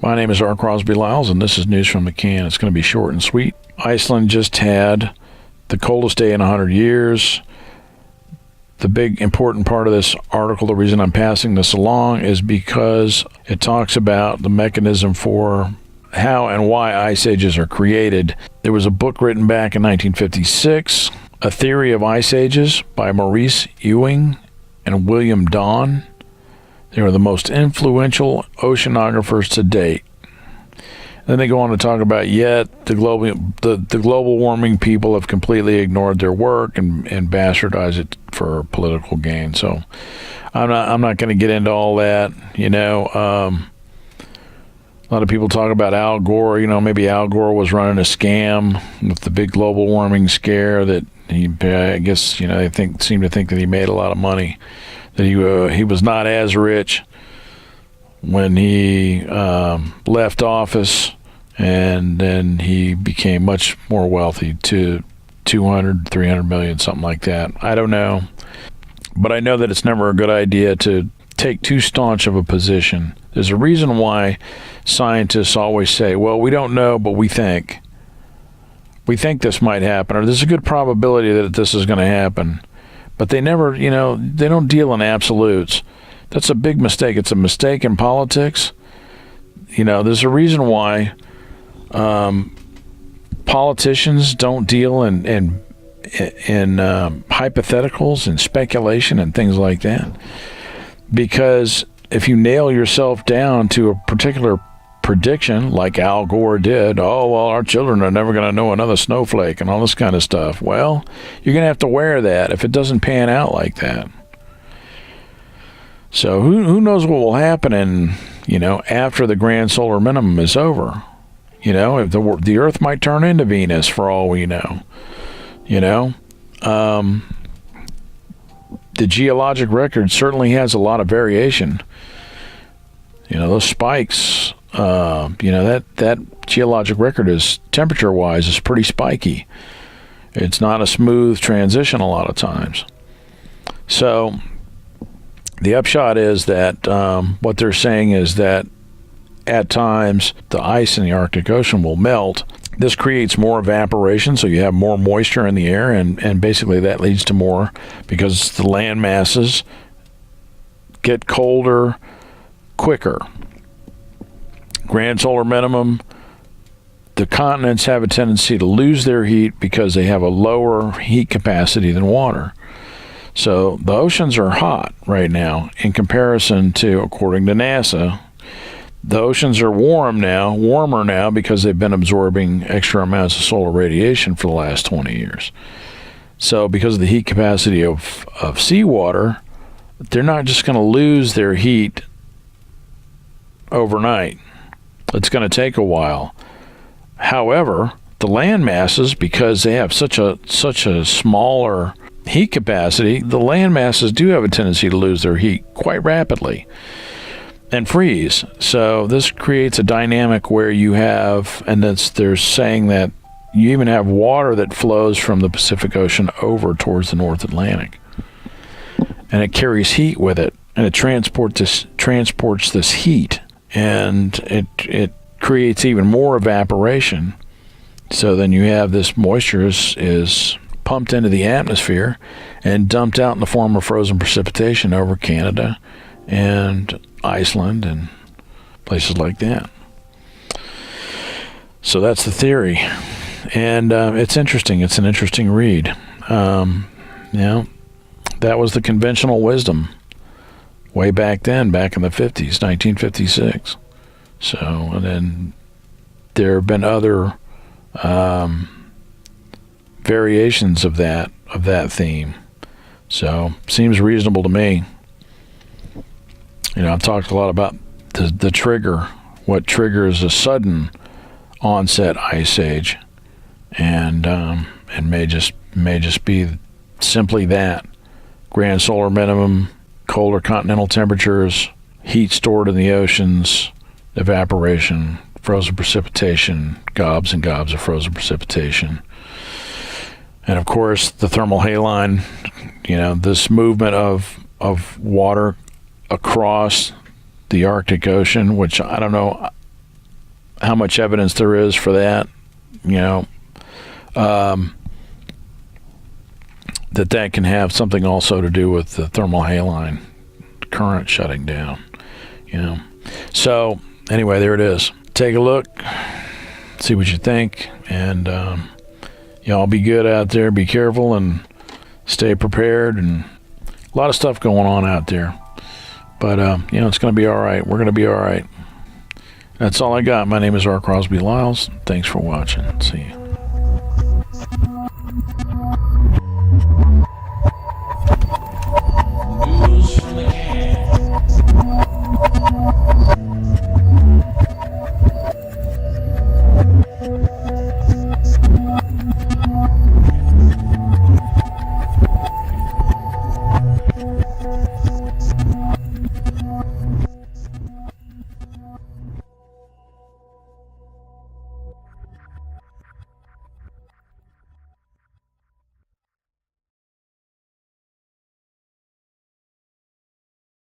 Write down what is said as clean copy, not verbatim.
My name is Crosby, Lyles, and this is News from the Can. It's going to be short and sweet. Iceland just had the coldest day in 100 years. The big important part of this article, the reason I'm passing this along, is because it talks about the mechanism for how and why ice ages are created. There was a book written back in 1956, A Theory of Ice Ages by Maurice, Ewing, and William Donn. They were the most influential oceanographers to date. Then they go on to talk about yet the global warming people have completely ignored their work and bastardized it for political gain. So I'm not going to get into all that. A lot of people talk about Al Gore. Maybe Al Gore was running a scam with the big global warming scare that I guess they seem to think that he made a lot of money, that he was not as rich when he left office, and then he became much more wealthy, to 200, 300 million, something like that. I don't know. But I know that it's never a good idea to take too staunch of a position. There's a reason why scientists always say, well, we don't know, but we think. We think this might happen, or there's a good probability that this is going to happen. But they never, they don't deal in absolutes. That's a big mistake. It's a mistake in politics. There's a reason why politicians don't deal in hypotheticals and speculation and things like that. Because if you nail yourself down to a particular prediction, like Al Gore did, our children are never going to know another snowflake and all this kind of stuff. Well, you're going to have to wear that if it doesn't pan out like that. So who knows what will happen after the grand solar minimum is over. If the Earth might turn into Venus for all we know. The geologic record certainly has a lot of variation. Those spikes, that geologic record is, temperature-wise, is pretty spiky. It's not a smooth transition a lot of times. So the upshot is that what they're saying is that at times the ice in the Arctic Ocean will melt. This creates more evaporation, so you have more moisture in the air, and basically that leads to more, because the land masses get colder quicker. Grand solar minimum, the continents have a tendency to lose their heat because they have a lower heat capacity than water. So the oceans are hot right now in comparison to, according to NASA, the oceans are warmer now because they've been absorbing extra amounts of solar radiation for the last 20 years. So because of the heat capacity of seawater, they're not just going to lose their heat overnight. It's going to take a while. However, the land masses, because they have such a smaller heat capacity, the land masses do have a tendency to lose their heat quite rapidly and freeze. So this creates a dynamic where you have, and they're saying that you even have water that flows from the Pacific Ocean over towards the North Atlantic. And it carries heat with it, and it transports this heat, and it creates even more evaporation. So then you have this moisture is pumped into the atmosphere and dumped out in the form of frozen precipitation over Canada and Iceland and places like that. So that's the theory, and it's interesting. It's an interesting read. That was the conventional wisdom way back then, back in the 50s, 1956. So, and then there have been other variations of that theme. So, seems reasonable to me. I've talked a lot about the trigger, what triggers a sudden onset ice age, and may just be simply that: grand solar minimum, colder continental temperatures, heat stored in the oceans, evaporation, frozen precipitation, gobs and gobs of frozen precipitation, and of course the thermal haline. This movement of water across the Arctic Ocean, which I don't know how much evidence there is for that, that can have something also to do with the thermal halide current shutting down, So anyway, there it is. Take a look, see what you think, and y'all be good out there. Be careful and stay prepared. And a lot of stuff going on out there, but it's going to be all right. We're going to be all right. That's all I got. My name is R. Crosby Lyles. Thanks for watching. See you.